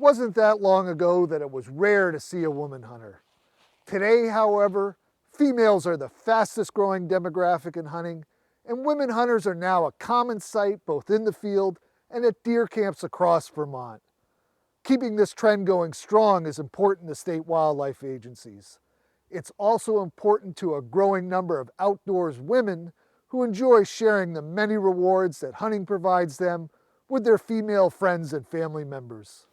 wasn't that long ago that it was rare to see a woman hunter. Today, however, females are the fastest growing demographic in hunting, and women hunters are now a common sight both in the field and at deer camps across Vermont. Keeping this trend going strong is important to state wildlife agencies. It's also important to a growing number of outdoors women who enjoy sharing the many rewards that hunting provides them with their female friends and family members.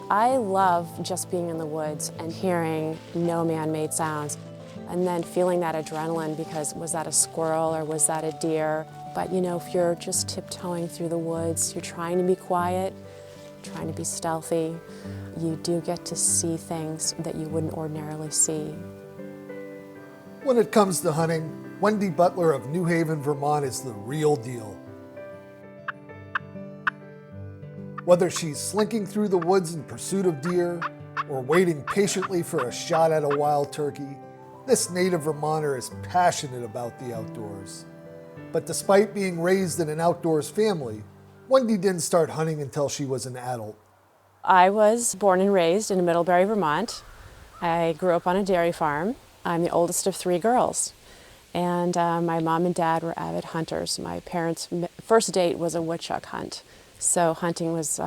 I love just being in the woods and hearing no man-made sounds, and then feeling that adrenaline because was that a squirrel or was that a deer? But you know, if you're just tiptoeing through the woods, you're trying to be quiet, trying to be stealthy, you do get to see things that you wouldn't ordinarily see. When it comes to hunting, Wendy Butler of New Haven, Vermont is the real deal. Whether she's slinking through the woods in pursuit of deer or waiting patiently for a shot at a wild turkey, this native Vermonter is passionate about the outdoors. But despite being raised in an outdoors family, Wendy didn't start hunting until she was an adult. I was born and raised in Middlebury, Vermont. I grew up on a dairy farm. I'm the oldest of 3 girls. And my mom and dad were avid hunters. My parents' first date was a woodchuck hunt. So hunting was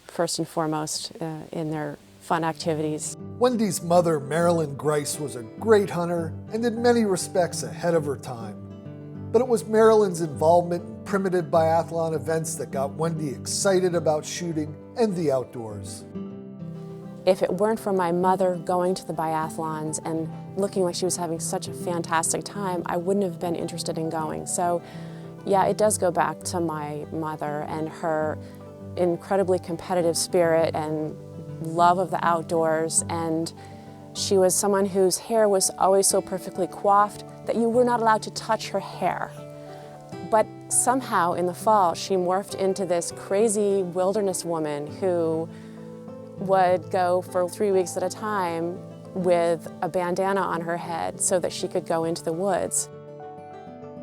first and foremost in their fun activities. Wendy's mother, Marilyn Grice, was a great hunter and in many respects ahead of her time. But it was Marilyn's involvement in primitive biathlon events that got Wendy excited about shooting and the outdoors. If it weren't for my mother going to the biathlons and looking like she was having such a fantastic time, I wouldn't have been interested in going. So yeah, it does go back to my mother and her incredibly competitive spirit and love of the outdoors. And she was someone whose hair was always so perfectly coiffed that you were not allowed to touch her hair. But somehow in the fall, she morphed into this crazy wilderness woman who would go for 3 weeks at a time with a bandana on her head so that she could go into the woods.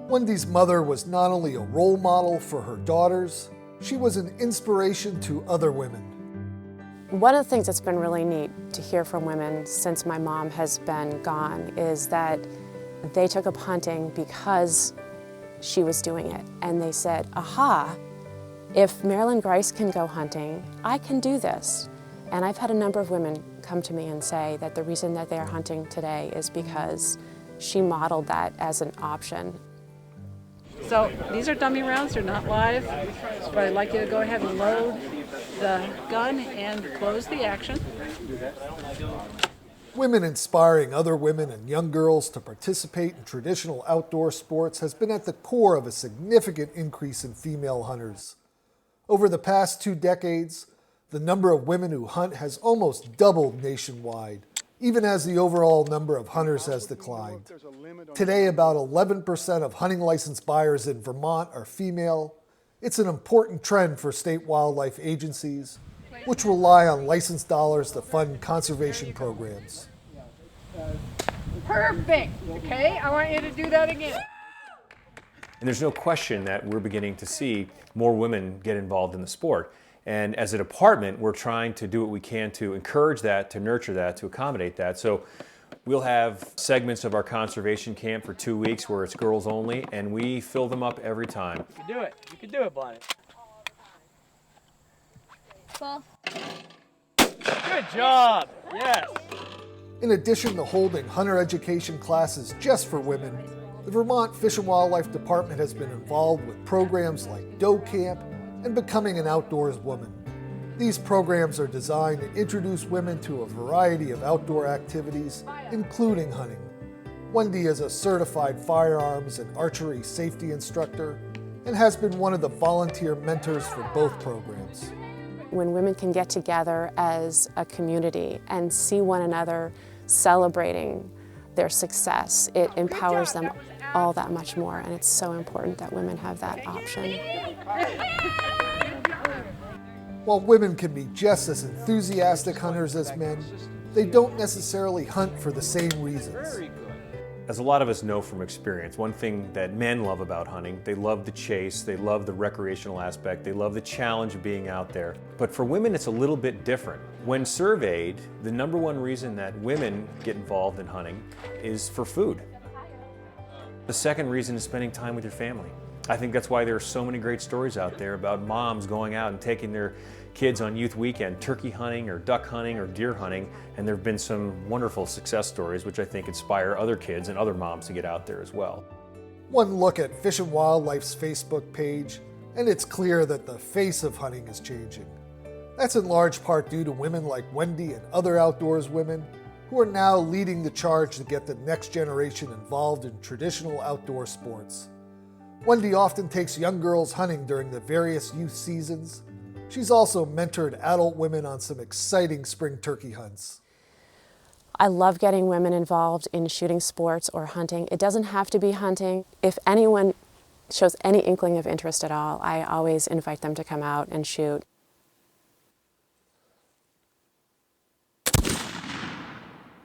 Wendy's mother was not only a role model for her daughters, she was an inspiration to other women. One of the things that's been really neat to hear from women since my mom has been gone is that they took up hunting because she was doing it. And they said, aha, if Marilyn Grice can go hunting, I can do this. And I've had a number of women come to me and say that the reason that they are hunting today is because she modeled that as an option. So these are dummy rounds, they're not live, but I'd like you to go ahead and load the gun and close the action. Women inspiring other women and young girls to participate in traditional outdoor sports has been at the core of a significant increase in female hunters. Over the past 2 decades, the number of women who hunt has almost doubled nationwide, even as the overall number of hunters has declined. Today, about 11% of hunting license buyers in Vermont are female. It's an important trend for state wildlife agencies, which rely on license dollars to fund conservation programs. Perfect, okay? I want you to do that again. And there's no question that we're beginning to see more women get involved in the sport. And as a department, we're trying to do what we can to encourage that, to nurture that, to accommodate that. So we'll have segments of our conservation camp for 2 weeks where it's girls only, and we fill them up every time. You can do it. You can do it, Bonnie. Well. Good job. Yes. In addition to holding hunter education classes just for women, the Vermont Fish and Wildlife Department has been involved with programs like Doe Camp and Becoming an Outdoors Woman. These programs are designed to introduce women to a variety of outdoor activities, including hunting. Wendy is a certified firearms and archery safety instructor and has been one of the volunteer mentors for both programs. When women can get together as a community and see one another celebrating their success, it empowers them all that much more, and it's so important that women have that option. While women can be just as enthusiastic hunters as men, they don't necessarily hunt for the same reasons. As a lot of us know from experience, one thing that men love about hunting, they love the chase, they love the recreational aspect, they love the challenge of being out there. But for women, it's a little bit different. When surveyed, the number one reason that women get involved in hunting is for food. The second reason is spending time with your family. I think that's why there are so many great stories out there about moms going out and taking their kids on youth weekend, turkey hunting or duck hunting or deer hunting, and there have been some wonderful success stories which I think inspire other kids and other moms to get out there as well. One look at Fish and Wildlife's Facebook page, and it's clear that the face of hunting is changing. That's in large part due to women like Wendy and other outdoors women who are now leading the charge to get the next generation involved in traditional outdoor sports. Wendy often takes young girls hunting during the various youth seasons. She's also mentored adult women on some exciting spring turkey hunts. I love getting women involved in shooting sports or hunting. It doesn't have to be hunting. If anyone shows any inkling of interest at all, I always invite them to come out and shoot.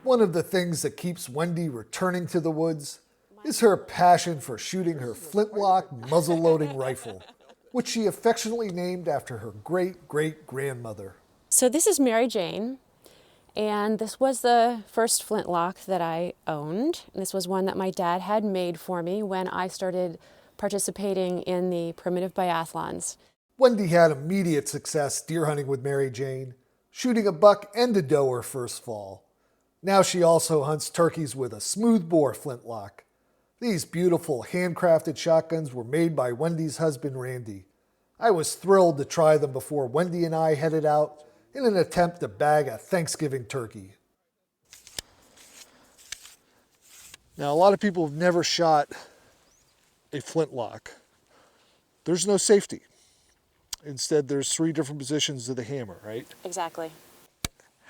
One of the things that keeps Wendy returning to the woods is her passion for shooting her flintlock muzzleloading rifle, which she affectionately named after her great-great-grandmother. So this is Mary Jane, and this was the first flintlock that I owned. This was one that my dad had made for me when I started participating in the primitive biathlons. Wendy had immediate success deer hunting with Mary Jane, shooting a buck and a doe her first fall. Now she also hunts turkeys with a smoothbore flintlock. These beautiful handcrafted shotguns were made by Wendy's husband, Randy. I was thrilled to try them before Wendy and I headed out in an attempt to bag a Thanksgiving turkey. Now, a lot of people have never shot a flintlock. There's no safety. Instead, there's 3 different positions of the hammer, right? Exactly.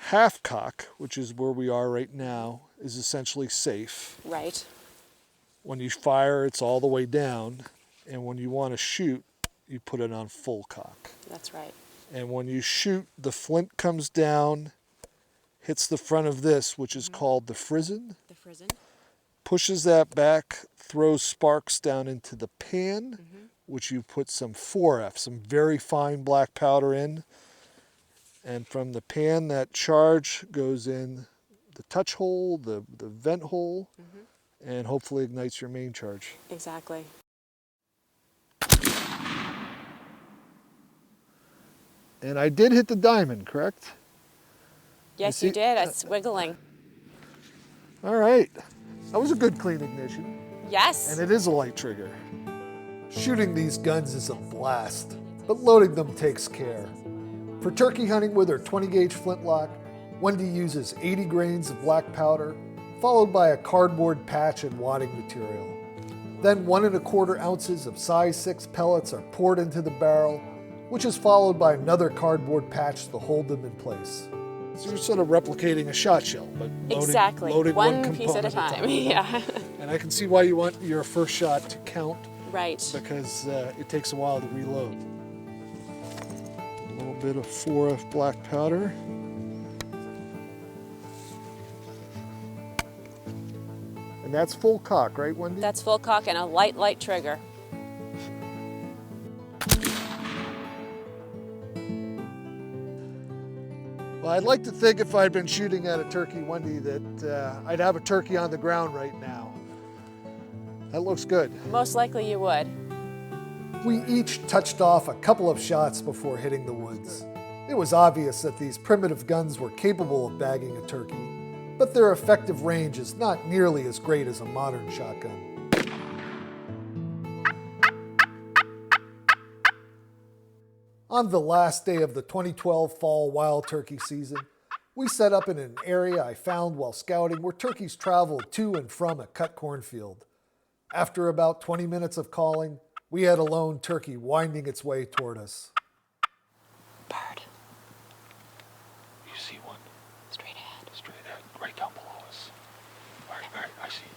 Half cock, which is where we are right now, is essentially safe. Right. When you fire, it's all the way down, and when you want to shoot, you put it on full cock. That's right. And when you shoot, the flint comes down, hits the front of this, which is called the frizzen, The frizzen. pushes that back, throws sparks down into the pan, which you put some 4F, some very fine black powder in. And from the pan, that charge goes in the touch hole, the vent hole, and hopefully ignites your main charge. Exactly. And I did hit the diamond, correct? Yes, You you see- did. It's wiggling. All right. That was a good clean ignition. Yes. And it is a light trigger. Shooting these guns is a blast, but loading them takes care. For turkey hunting with her 20-gauge flintlock, Wendy uses 80 grains of black powder, followed by a cardboard patch and wadding material. Then 1 1/4 ounces of size 6 pellets are poured into the barrel, which is followed by another cardboard patch to hold them in place. So you're sort of replicating a shot shell, but Exactly. loading one piece at a time. Yeah. And I can see why you want your first shot to count, Right. because it takes a while to reload. A little bit of 4F black powder. And that's full cock, right, Wendy? That's full cock and a light trigger. Well, I'd like to think if I'd been shooting at a turkey, Wendy, that I'd have a turkey on the ground right now. That looks good. Most likely you would. We each touched off a couple of shots before hitting the woods. It was obvious that these primitive guns were capable of bagging a turkey, but their effective range is not nearly as great as a modern shotgun. On the last day of the 2012 fall wild turkey season, we set up in an area I found while scouting where turkeys traveled to and from a cut cornfield. After about 20 minutes of calling, we had a lone turkey winding its way toward us. Bird. You see one? Straight ahead. Straight ahead, right down below us. All right, I see it.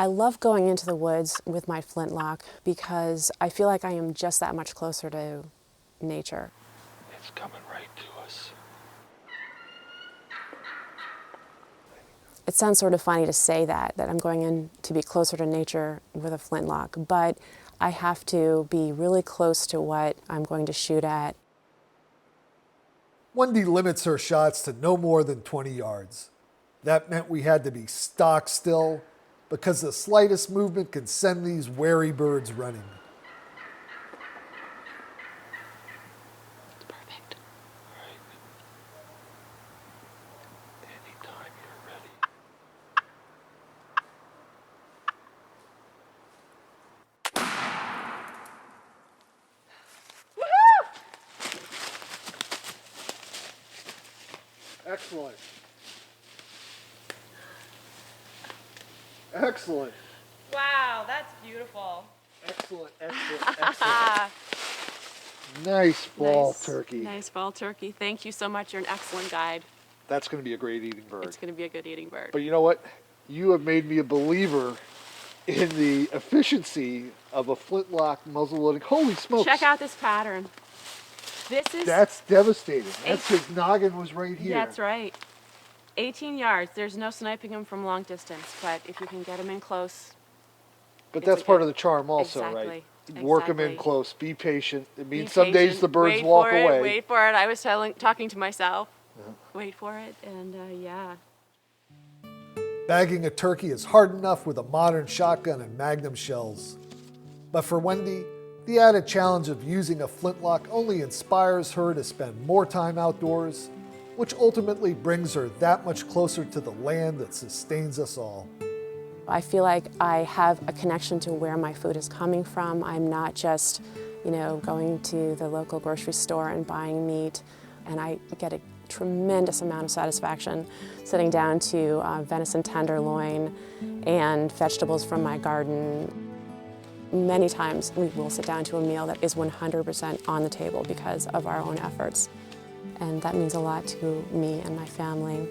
I love going into the woods with my flintlock because I feel like I am just that much closer to nature. It's It's coming right to us. It sounds sort of funny to say that I'm going in to be closer to nature with a flintlock, but I have to be really close to what I'm going to shoot at. Wendy limits her shots to no more than 20 yards. That meant we had to be stock still because the slightest movement can send these wary birds running. Perfect. All right. Anytime you're ready. Excellent. Excellent. Wow, that's beautiful. Excellent, excellent, excellent. Nice fall turkey. Nice fall turkey. Thank you so much. You're an excellent guide. That's going to be a great eating bird. It's going to be a good eating bird. But you know what? You have made me a believer in the efficiency of a flintlock muzzle loading. Holy smokes. Check out this pattern. This is... That's devastating. That's his noggin was right here. That's right. 18 yards. There's no sniping them from long distance, but if you can get them in close. But it's that's a part good- of the charm also, Exactly. right? Work them in Exactly. close. Be patient. It Be means some days patient. the birds Wait walk for it, away. Wait for it. I was talking to myself. Wait for it, and yeah. Bagging a turkey is hard enough with a modern shotgun and magnum shells. But for Wendy, the added challenge of using a flintlock only inspires her to spend more time outdoors, which ultimately brings her that much closer to the land that sustains us all. I feel like I have a connection to where my food is coming from. I'm not just, going to the local grocery store and buying meat, and I get a tremendous amount of satisfaction sitting down to venison tenderloin and vegetables from my garden. Many times we will sit down to a meal that is 100% on the table because of our own efforts. And that means a lot to me and my family.